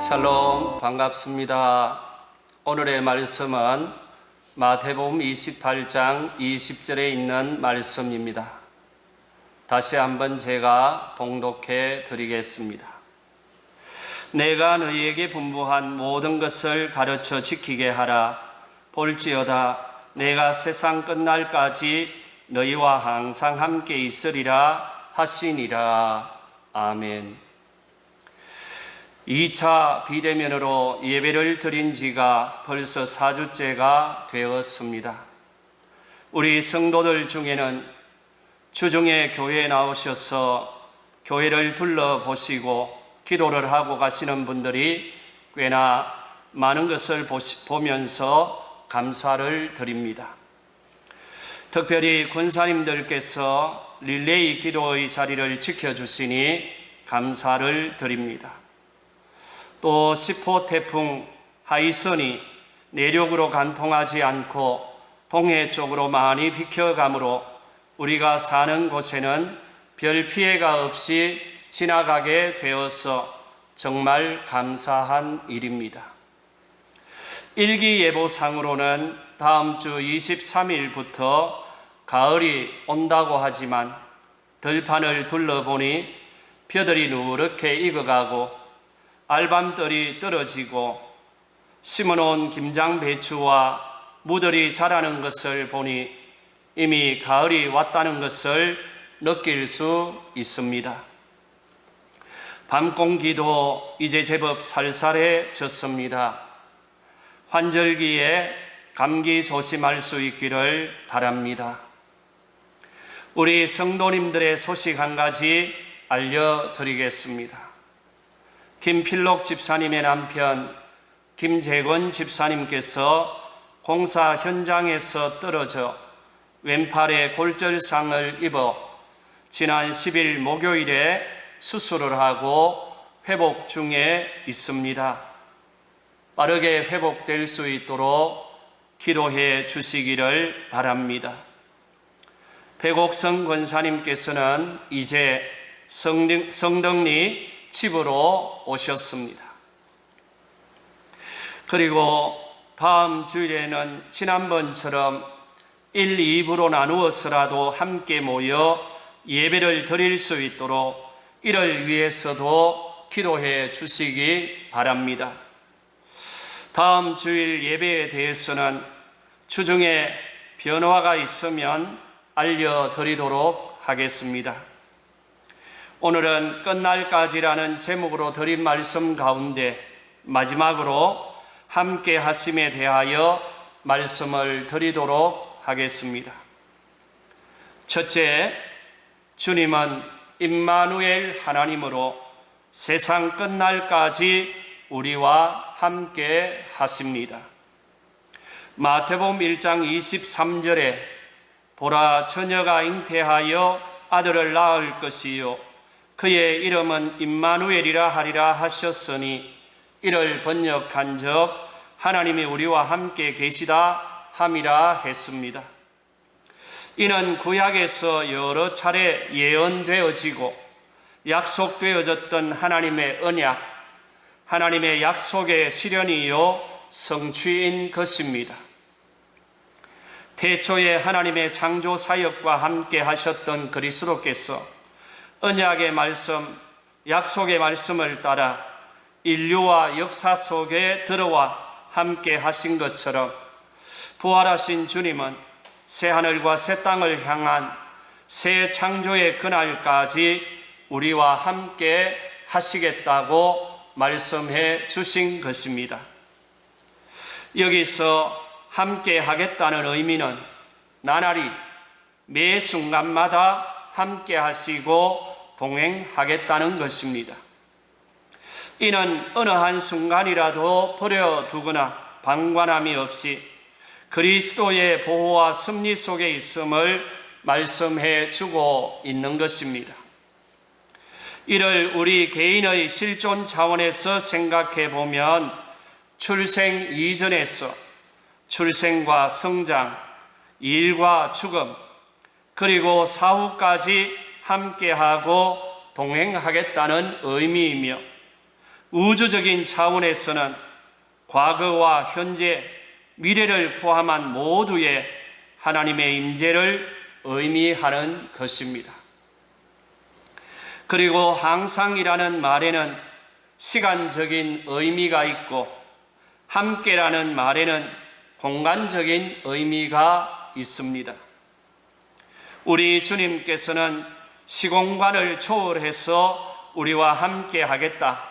샬롬, 반갑습니다. 오늘의 말씀은 마태복음 28장 20절에 있는 말씀입니다. 다시 한번 제가 봉독해 드리겠습니다. 내가 너희에게 분부한 모든 것을 가르쳐 지키게 하라. 볼지어다 내가 세상 끝날까지 너희와 항상 함께 있으리라 하시니라. 아멘. 2차 비대면으로 예배를 드린 지가 벌써 4주째가 되었습니다. 우리 성도들 중에는 주중에 교회에 나오셔서 교회를 둘러보시고 기도를 하고 가시는 분들이 꽤나 많은 것을 보면서 감사를 드립니다. 특별히 권사님들께서 릴레이 기도의 자리를 지켜주시니 감사를 드립니다. 또 10호 태풍 하이선이 내륙으로 간통하지 않고 동해 쪽으로 많이 비켜가므로 우리가 사는 곳에는 별 피해가 없이 지나가게 되어서 정말 감사한 일입니다. 일기예보상으로는 다음 주 23일부터 가을이 온다고 하지만 들판을 둘러보니 벼들이 누렇게 익어가고 알밤들이 떨어지고 심어놓은 김장 배추와 무들이 자라는 것을 보니 이미 가을이 왔다는 것을 느낄 수 있습니다. 밤 공기도 이제 제법 살살해졌습니다. 환절기에 감기 조심할 수 있기를 바랍니다. 우리 성도님들의 소식 한 가지 알려드리겠습니다. 김필록 집사님의 남편 김재건 집사님께서 공사 현장에서 떨어져 왼팔에 골절상을 입어 지난 10일 목요일에 수술을 하고 회복 중에 있습니다. 빠르게 회복될 수 있도록 기도해 주시기를 바랍니다. 백옥성 권사님께서는 이제 성덕리 집으로 오셨습니다. 그리고 다음 주일에는 지난번처럼 1, 2부로 나누어서라도 함께 모여 예배를 드릴 수 있도록 이를 위해서도 기도해 주시기 바랍니다. 다음 주일 예배에 대해서는 주중에 변화가 있으면 알려드리도록 하겠습니다. 오늘은 끝날까지라는 제목으로 드린 말씀 가운데 마지막으로 함께 하심에 대하여 말씀을 드리도록 하겠습니다. 첫째, 주님은 임마누엘 하나님으로 세상 끝날까지 우리와 함께 하십니다. 마태복음 1장 23절에 보라 처녀가 잉태하여 아들을 낳을 것이요 그의 이름은 임마누엘이라 하리라 하셨으니 이를 번역한즉 하나님이 우리와 함께 계시다 함이라 했습니다. 이는 구약에서 여러 차례 예언되어지고 약속되어졌던 하나님의 언약, 하나님의 약속의 실현이요 성취인 것입니다. 태초에 하나님의 창조 사역과 함께 하셨던 그리스도께서 언약의 말씀, 약속의 말씀을 따라 인류와 역사 속에 들어와 함께 하신 것처럼 부활하신 주님은 새하늘과 새 땅을 향한 새 창조의 그날까지 우리와 함께 하시겠다고 말씀해 주신 것입니다. 여기서 함께 하겠다는 의미는 나날이 매 순간마다 함께 하시고 동행하겠다는 것입니다. 이는 어느 한순간이라도 버려두거나 방관함이 없이 그리스도의 보호와 섭리 속에 있음을 말씀해 주고 있는 것입니다. 이를 우리 개인의 실존 차원에서 생각해 보면 출생 이전에서 출생과 성장, 일과 죽음, 그리고 사후까지 함께하고 동행하겠다는 의미이며 우주적인 차원에서는 과거와 현재, 미래를 포함한 모두의 하나님의 임재를 의미하는 것입니다. 그리고 항상이라는 말에는 시간적인 의미가 있고 함께라는 말에는 공간적인 의미가 있습니다. 우리 주님께서는 시공간을 초월해서 우리와 함께 하겠다,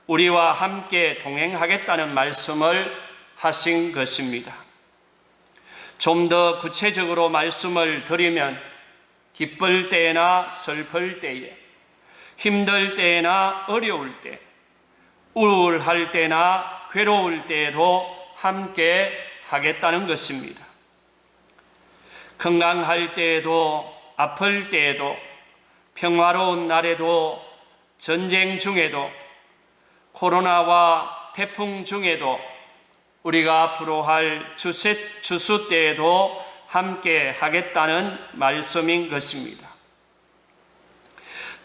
우리와 함께 동행하겠다는 말씀을 하신 것입니다. 좀 더 구체적으로 말씀을 드리면 기쁠 때나 슬플 때에, 힘들 때나 어려울 때, 우울할 때나 괴로울 때에도 함께 하겠다는 것입니다. 건강할 때에도 아플 때에도 평화로운 날에도 전쟁 중에도 코로나와 태풍 중에도 우리가 앞으로 할 추수 때에도 함께 하겠다는 말씀인 것입니다.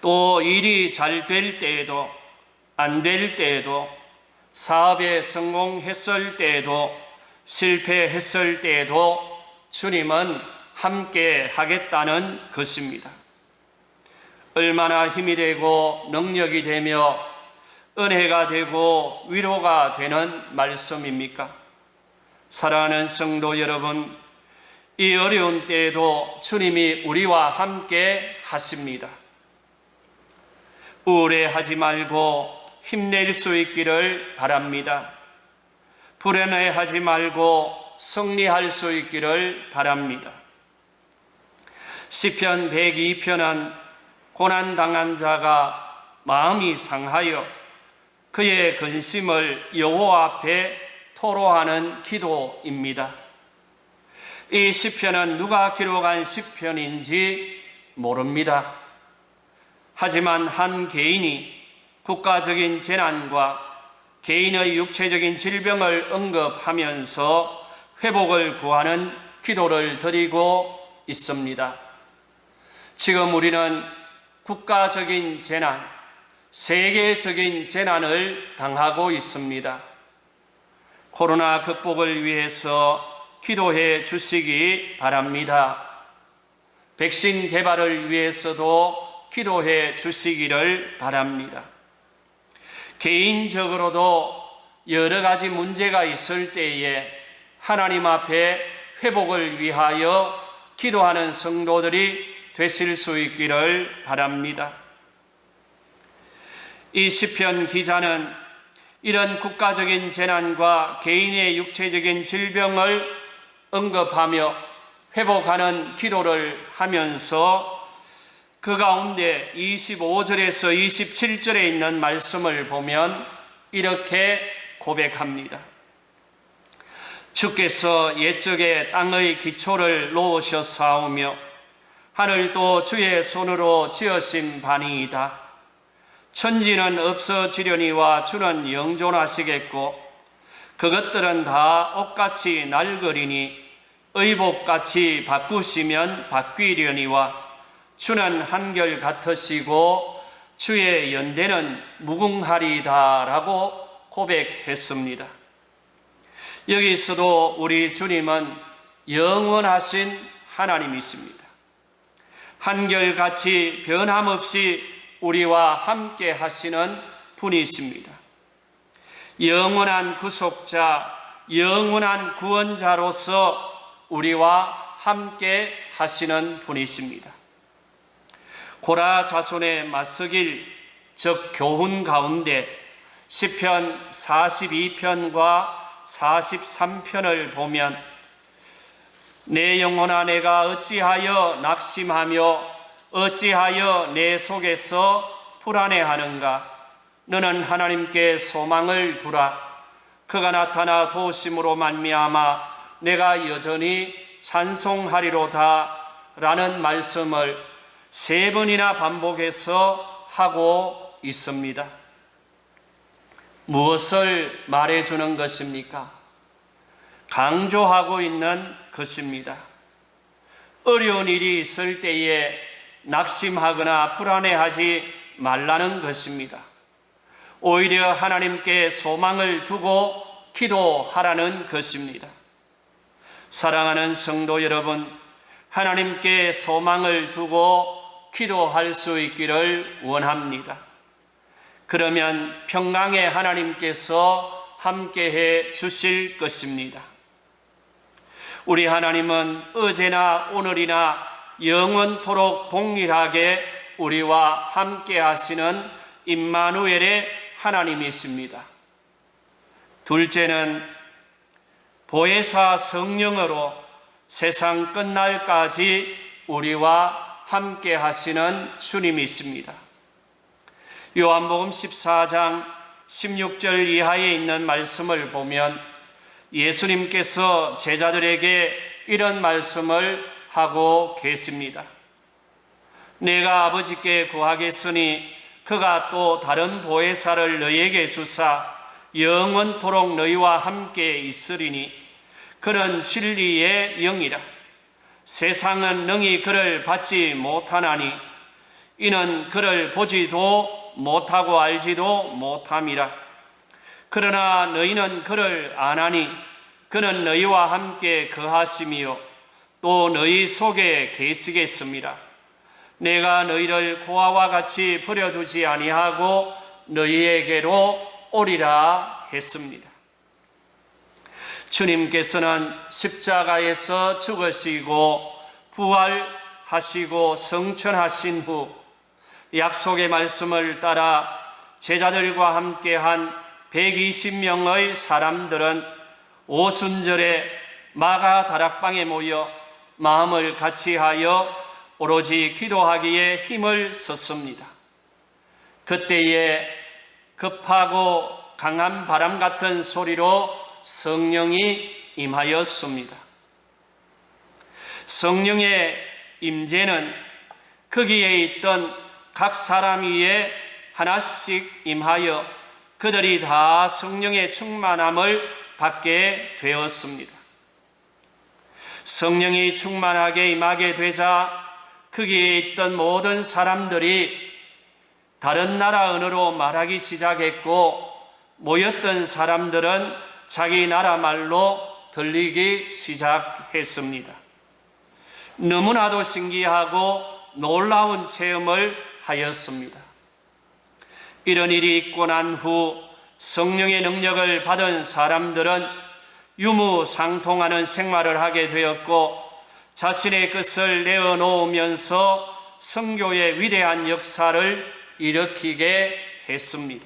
또 일이 잘 될 때에도 안 될 때에도 사업에 성공했을 때에도 실패했을 때에도 주님은 함께 하겠다는 것입니다. 얼마나 힘이 되고 능력이 되며 은혜가 되고 위로가 되는 말씀입니까? 사랑하는 성도 여러분, 이 어려운 때에도 주님이 우리와 함께 하십니다. 우울해하지 말고 힘낼 수 있기를 바랍니다. 불안해하지 말고 승리할 수 있기를 바랍니다. 시편 102편은 고난당한 자가 마음이 상하여 그의 근심을 여호와 앞에 토로하는 기도입니다. 이 시편은 누가 기록한 시편인지 모릅니다. 하지만 한 개인이 국가적인 재난과 개인의 육체적인 질병을 언급하면서 회복을 구하는 기도를 드리고 있습니다. 지금 우리는 국가적인 재난, 세계적인 재난을 당하고 있습니다. 코로나 극복을 위해서 기도해 주시기 바랍니다. 백신 개발을 위해서도 기도해 주시기를 바랍니다. 개인적으로도 여러 가지 문제가 있을 때에 하나님 앞에 회복을 위하여 기도하는 성도들이 되실 수 있기를 바랍니다. 이 시편 기자는 이런 국가적인 재난과 개인의 육체적인 질병을 언급하며 회복하는 기도를 하면서 그 가운데 25절에서 27절에 있는 말씀을 보면 이렇게 고백합니다. 주께서 옛적에 땅의 기초를 놓으셨사오며 하늘도 주의 손으로 지으신 바니이다. 천지는 없어지려니와 주는 영존하시겠고 그것들은 다 옷같이 낡으리니 의복같이 바꾸시면 바뀌려니와 주는 한결 같으시고 주의 연대는 무궁하리다라고 고백했습니다. 여기서도 우리 주님은 영원하신 하나님이십니다. 한결같이 변함없이 우리와 함께 하시는 분이십니다. 영원한 구속자, 영원한 구원자로서 우리와 함께 하시는 분이십니다. 고라 자손의 맞서길, 즉 교훈 가운데 시편 42편과 43편을 보면 내 영혼아 내가 어찌하여 낙심하며 어찌하여 내 속에서 불안해하는가? 너는 하나님께 소망을 두라. 그가 나타나 도우심으로 말미암아 내가 여전히 찬송하리로다 라는 말씀을 3번이나 반복해서 하고 있습니다. 무엇을 말해주는 것입니까? 강조하고 있는 것입니다. 어려운 일이 있을 때에 낙심하거나 불안해하지 말라는 것입니다. 오히려 하나님께 소망을 두고 기도하라는 것입니다. 사랑하는 성도 여러분, 하나님께 소망을 두고 기도할 수 있기를 원합니다. 그러면 평강의 하나님께서 함께해 주실 것입니다. 우리 하나님은 어제나 오늘이나 영원토록 동일하게 우리와 함께 하시는 임마누엘의 하나님이십니다. 둘째는 보혜사 성령으로 세상 끝날까지 우리와 함께 하시는 주님이십니다. 요한복음 14장 16절 이하에 있는 말씀을 보면 예수님께서 제자들에게 이런 말씀을 하고 계십니다. 내가 아버지께 구하겠으니 그가 또 다른 보혜사를 너희에게 주사 영원토록 너희와 함께 있으리니 그는 진리의 영이라. 세상은 능히 그를 받지 못하나니 이는 그를 보지도 못하고 알지도 못함이라. 그러나 너희는 그를 아나니 그는 너희와 함께 거하심이요 또 너희 속에 계시겠습니다. 내가 너희를 고아와 같이 버려두지 아니하고 너희에게로 오리라 했습니다. 주님께서는 십자가에서 죽으시고 부활하시고 성천하신 후 약속의 말씀을 따라 제자들과 함께한 120명의 사람들은 오순절에 마가 다락방에 모여 마음을 같이하여 오로지 기도하기에 힘을 썼습니다. 그때에 급하고 강한 바람 같은 소리로 성령이 임하였습니다. 성령의 임재는 거기에 있던 각 사람 위에 하나씩 임하여 그들이 다 성령의 충만함을 받게 되었습니다. 성령이 충만하게 임하게 되자 거기에 있던 모든 사람들이 다른 나라 언어로 말하기 시작했고 모였던 사람들은 자기 나라 말로 들리기 시작했습니다. 너무나도 신기하고 놀라운 체험을 하였습니다. 이런 일이 있고 난 후 성령의 능력을 받은 사람들은 유무상통하는 생활을 하게 되었고 자신의 것을 내어놓으면서 선교의 위대한 역사를 일으키게 했습니다.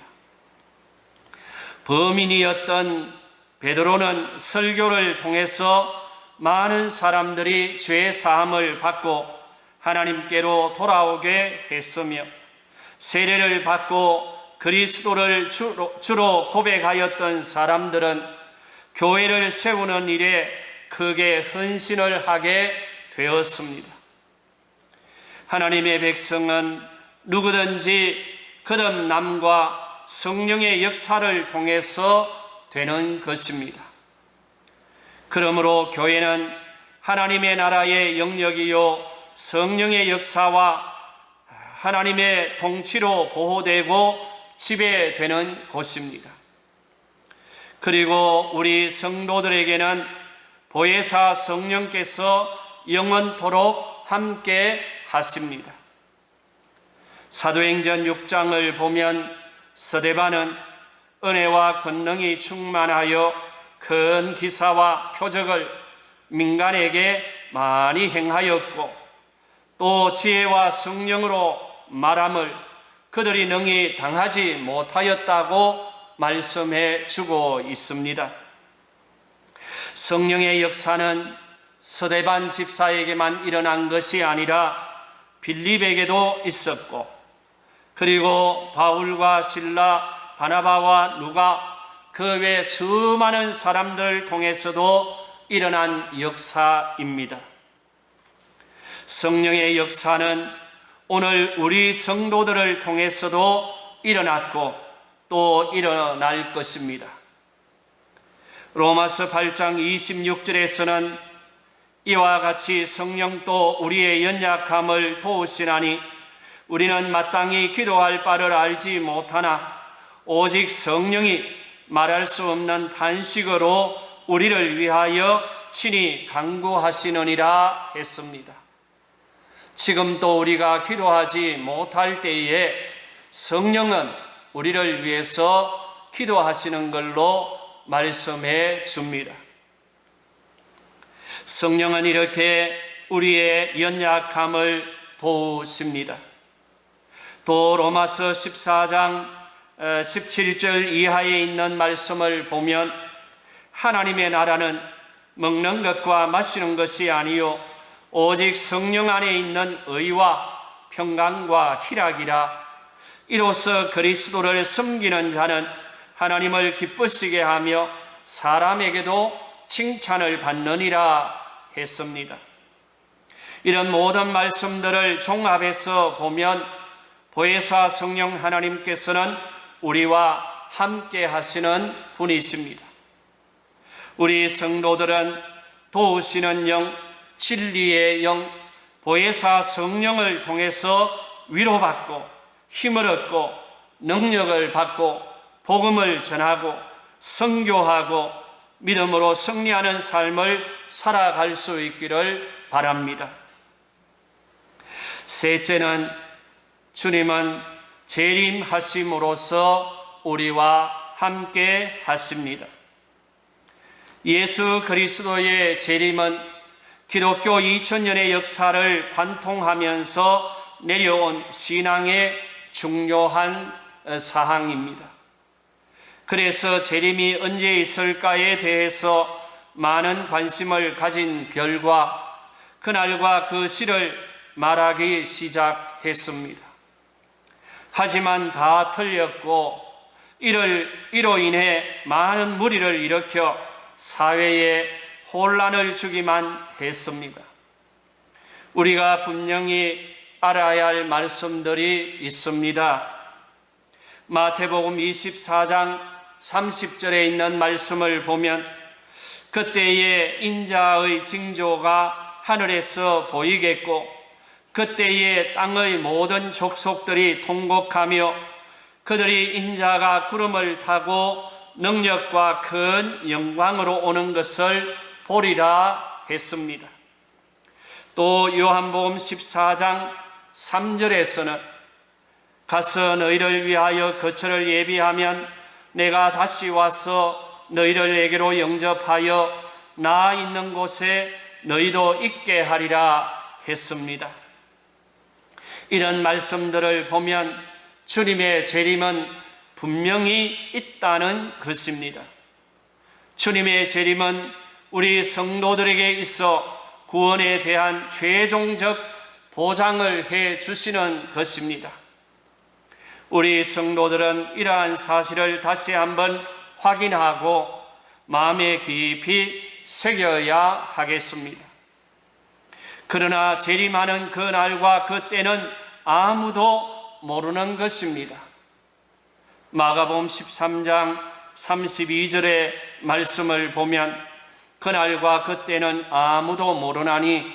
범인이었던 베드로는 설교를 통해서 많은 사람들이 죄 사함을 받고 하나님께로 돌아오게 했으며 세례를 받고 그리스도를 주로 고백하였던 사람들은 교회를 세우는 일에 크게 헌신을 하게 되었습니다. 하나님의 백성은 누구든지 거듭남과 성령의 역사를 통해서 되는 것입니다. 그러므로 교회는 하나님의 나라의 영역이요 성령의 역사와 하나님의 통치로 보호되고 지배되는 곳입니다. 그리고 우리 성도들에게는 보혜사 성령께서 영원토록 함께 하십니다. 사도행전 6장을 보면 스데반은 은혜와 권능이 충만하여 큰 기사와 표적을 민간에게 많이 행하였고 또 지혜와 성령으로 말함을 그들이 능히 당하지 못하였다고 말씀해 주고 있습니다. 성령의 역사는 스데반 집사에게만 일어난 것이 아니라 빌립에게도 있었고 그리고 바울과 실라, 바나바와 누가 그 외 수많은 사람들을 통해서도 일어난 역사입니다. 성령의 역사는 오늘 우리 성도들을 통해서도 일어났고 또 일어날 것입니다. 로마서 8장 26절에서는 이와 같이 성령도 우리의 연약함을 도우시나니 우리는 마땅히 기도할 바를 알지 못하나 오직 성령이 말할 수 없는 탄식으로 우리를 위하여 친히 간구하시느니라 했습니다. 지금도 우리가 기도하지 못할 때에 성령은 우리를 위해서 기도하시는 걸로 말씀해 줍니다. 성령은 이렇게 우리의 연약함을 도우십니다. 또 로마서 14장 17절 이하에 있는 말씀을 보면 하나님의 나라는 먹는 것과 마시는 것이 아니요 오직 성령 안에 있는 의와 평강과 희락이라. 이로써 그리스도를 섬기는 자는 하나님을 기쁘시게 하며 사람에게도 칭찬을 받느니라 했습니다. 이런 모든 말씀들을 종합해서 보면 보혜사 성령 하나님께서는 우리와 함께 하시는 분이십니다. 우리 성도들은 도우시는 영, 진리의 영, 보혜사 성령을 통해서 위로받고 힘을 얻고 능력을 받고 복음을 전하고 선교하고 믿음으로 승리하는 삶을 살아갈 수 있기를 바랍니다. 셋째는 주님은 재림하심으로써 우리와 함께 하십니다. 예수 그리스도의 재림은 기독교 2000년의 역사를 관통하면서 내려온 신앙의 중요한 사항입니다. 그래서 재림이 언제 있을까에 대해서 많은 관심을 가진 결과 그날과 그 시를 말하기 시작했습니다. 하지만 다 틀렸고 이로 인해 많은 무리를 일으켜 사회에 혼란을 주기만 했습니다. 우리가 분명히 알아야 할 말씀들이 있습니다. 마태복음 24장 30절에 있는 말씀을 보면 그때에 인자의 징조가 하늘에서 보이겠고 그때에 땅의 모든 족속들이 통곡하며 그들이 인자가 구름을 타고 능력과 큰 영광으로 오는 것을 보리라 했습니다. 또 요한복음 14장 3절에서는 가서 너희를 위하여 거처를 예비하면 내가 다시 와서 너희를 내게로 영접하여 나 있는 곳에 너희도 있게 하리라 했습니다. 이런 말씀들을 보면 주님의 재림은 분명히 있다는 것입니다. 주님의 재림은 우리 성도들에게 있어 구원에 대한 최종적 보장을 해 주시는 것입니다. 우리 성도들은 이러한 사실을 다시 한번 확인하고 마음에 깊이 새겨야 하겠습니다. 그러나 재림하는 그 날과 그 때는 아무도 모르는 것입니다. 마가복음 13장 32절의 말씀을 보면 그날과 그 때는 아무도 모르나니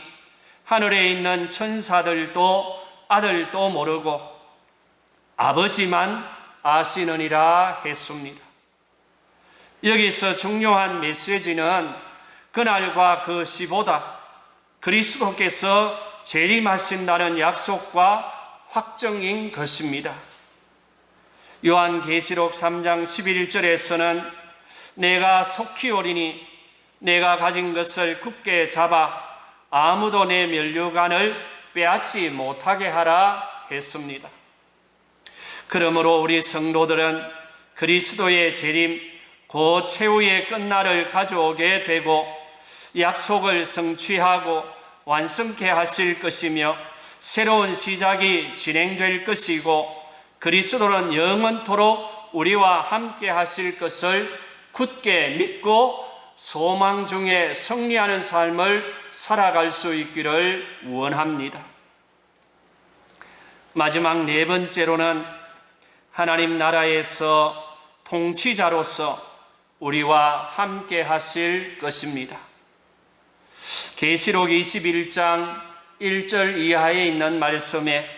하늘에 있는 천사들도 아들도 모르고 아버지만 아시느니라 했습니다. 여기서 중요한 메시지는 그날과 그 시보다 그리스도께서 재림하신다는 약속과 확정인 것입니다. 요한계시록 3장 11절에서는 내가 속히 오리니 내가 가진 것을 굳게 잡아 아무도 내 면류관을 빼앗지 못하게 하라 했습니다. 그러므로 우리 성도들은 그리스도의 재림 곧 최후의 끝날을 가져오게 되고 약속을 성취하고 완성케 하실 것이며 새로운 시작이 진행될 것이고 그리스도는 영원토록 우리와 함께 하실 것을 굳게 믿고 소망 중에 승리하는 삶을 살아갈 수 있기를 원합니다. 마지막 네 번째로는 하나님 나라에서 통치자로서 우리와 함께 하실 것입니다. 계시록 21장 1절 이하에 있는 말씀에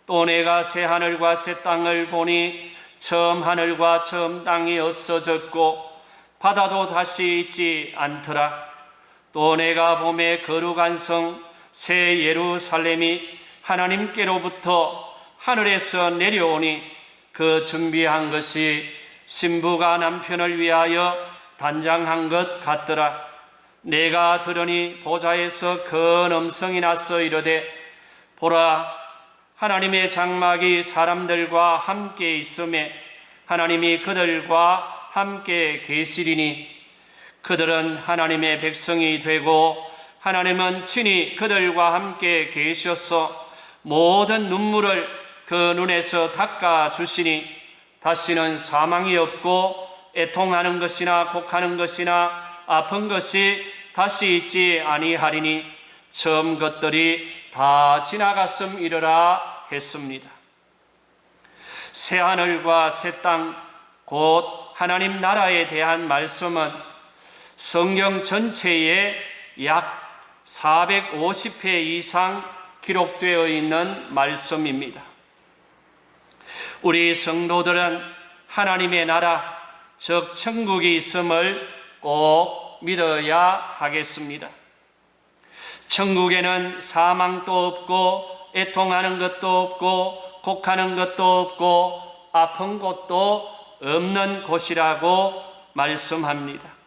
또 내가 새 하늘과 새 땅을 보니 처음 하늘과 처음 땅이 없어졌고 바다도 다시 있지 않더라. 또 내가 보매 거룩한 성 새 예루살렘이 하나님께로부터 하늘에서 내려오니 그 준비한 것이 신부가 남편을 위하여 단장한 것 같더라. 내가 들으니 보좌에서 큰 음성이 나서 이르되 보라, 하나님의 장막이 사람들과 함께 있음에 하나님이 그들과 함께 계시리니 그들은 하나님의 백성이 되고 하나님은 친히 그들과 함께 계셔서 모든 눈물을 그 눈에서 닦아 주시니 다시는 사망이 없고 애통하는 것이나 곡하는 것이나 아픈 것이 다시 있지 아니하리니 처음 것들이 다 지나갔음이러라 했습니다. 새 하늘과 새 땅 곧 하나님 나라에 대한 말씀은 성경 전체에 약 450회 이상 기록되어 있는 말씀입니다. 우리 성도들은 하나님의 나라, 즉 천국이 있음을 꼭 믿어야 하겠습니다. 천국에는 사망도 없고 애통하는 것도 없고 곡하는 것도 없고 아픈 곳도 없는 곳이라고 말씀합니다.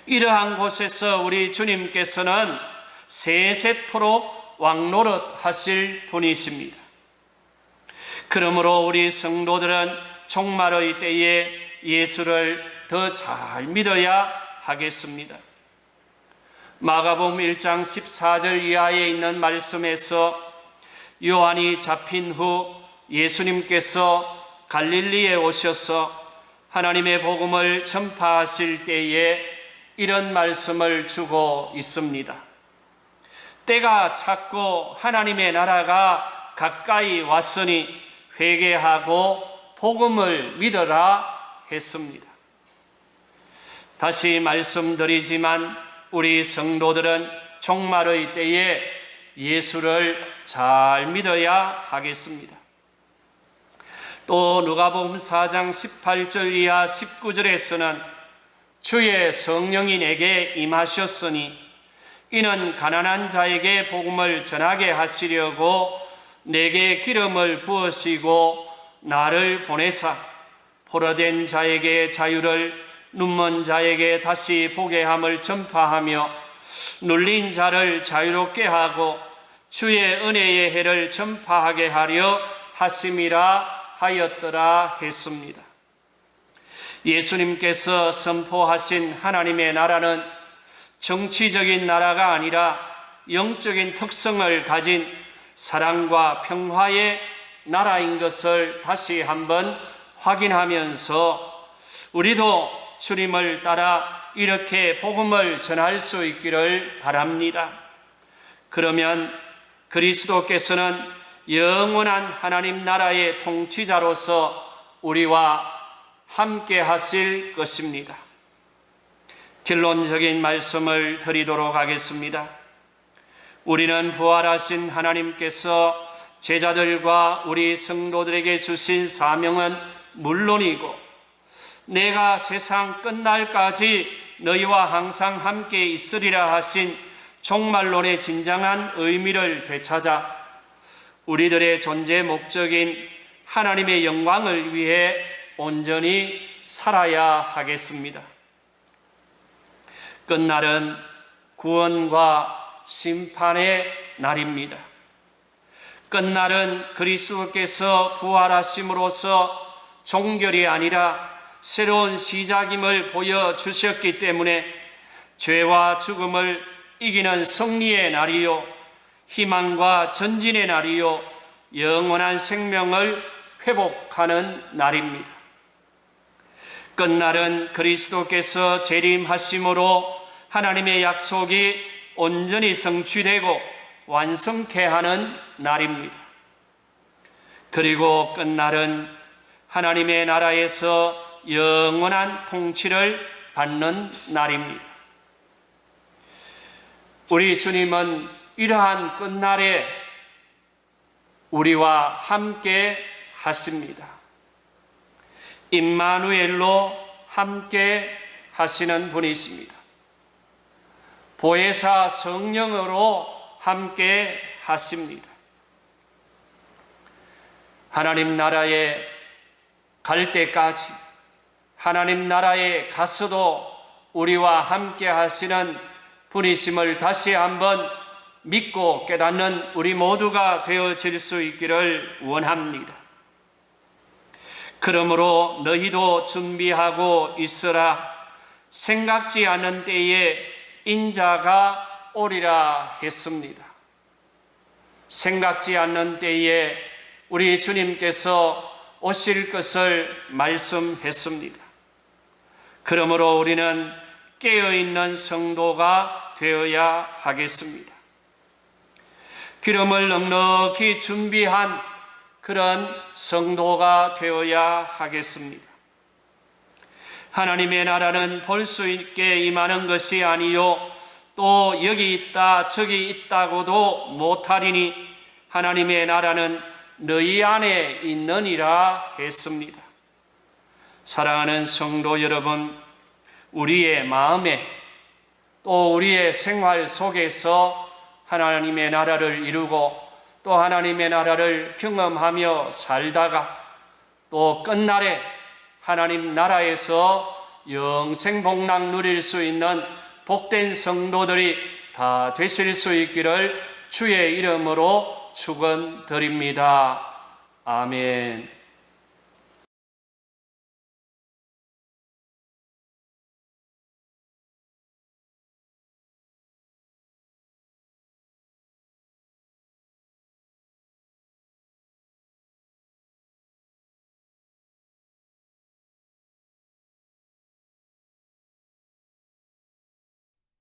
이러한 곳에서 우리 주님께서는 세세토록 왕노릇 하실 분이십니다. 그러므로 우리 성도들은 종말의 때에 예수를 더 잘 믿어야 하겠습니다. 마가복음 1장 14절 이하에 있는 말씀에서 요한이 잡힌 후 예수님께서 갈릴리에 오셔서 하나님의 복음을 전파하실 때에 이런 말씀을 주고 있습니다. 때가 찼고 하나님의 나라가 가까이 왔으니 회개하고 복음을 믿어라 했습니다. 다시 말씀드리지만 우리 성도들은 종말의 때에 예수를 잘 믿어야 하겠습니다. 또 누가복음 4장 18절 이하 19절에서는 주의 성령이 내게 임하셨으니 이는 가난한 자에게 복음을 전하게 하시려고 내게 기름을 부으시고 나를 보내사 포로된 자에게 자유를 눈먼 자에게 다시 보게 함을 전파하며 눌린 자를 자유롭게 하고 주의 은혜의 해를 전파하게 하려 하심이라 하였더라 했습니다. 예수님께서 선포하신 하나님의 나라는 정치적인 나라가 아니라 영적인 특성을 가진 사랑과 평화의 나라인 것을 다시 한번 확인하면서 우리도 주님을 따라 이렇게 복음을 전할 수 있기를 바랍니다. 그러면 그리스도께서는 영원한 하나님 나라의 통치자로서 우리와 함께 하실 것입니다. 결론적인 말씀을 드리도록 하겠습니다. 우리는 부활하신 하나님께서 제자들과 우리 성도들에게 주신 사명은 물론이고 내가 세상 끝날까지 너희와 항상 함께 있으리라 하신 종말론의 진정한 의미를 되찾아 우리들의 존재 목적인 하나님의 영광을 위해 온전히 살아야 하겠습니다. 끝날은 구원과 심판의 날입니다. 끝날은 그리스도께서 부활하심으로써 종결이 아니라 새로운 시작임을 보여주셨기 때문에 죄와 죽음을 이기는 승리의 날이요 희망과 전진의 날이요 영원한 생명을 회복하는 날입니다. 끝날은 그리스도께서 재림하심으로 하나님의 약속이 온전히 성취되고 완성케 하는 날입니다. 그리고 끝날은 하나님의 나라에서 영원한 통치를 받는 날입니다. 우리 주님은 이러한 끝날에 우리와 함께 하십니다. 임마누엘로 함께 하시는 분이십니다. 보혜사 성령으로 함께 하십니다. 하나님 나라에 갈 때까지, 하나님 나라에 가서도 우리와 함께 하시는 분이심을 다시 한번 믿고 깨닫는 우리 모두가 되어질 수 있기를 원합니다. 그러므로 너희도 준비하고 있으라. 생각지 않은 때에 인자가 오리라 했습니다. 생각지 않는 때에 우리 주님께서 오실 것을 말씀했습니다. 그러므로 우리는 깨어있는 성도가 되어야 하겠습니다. 기름을 넉넉히 준비한 그런 성도가 되어야 하겠습니다. 하나님의 나라는 볼 수 있게 임하는 것이 아니요 또 여기 있다 저기 있다고도 못하리니 하나님의 나라는 너희 안에 있느니라 했습니다. 사랑하는 성도 여러분, 우리의 마음에 또 우리의 생활 속에서 하나님의 나라를 이루고 또 하나님의 나라를 경험하며 살다가 또 끝날에 하나님 나라에서 영생복락 누릴 수 있는 복된 성도들이 다 되실 수 있기를 주의 이름으로 축원드립니다. 아멘.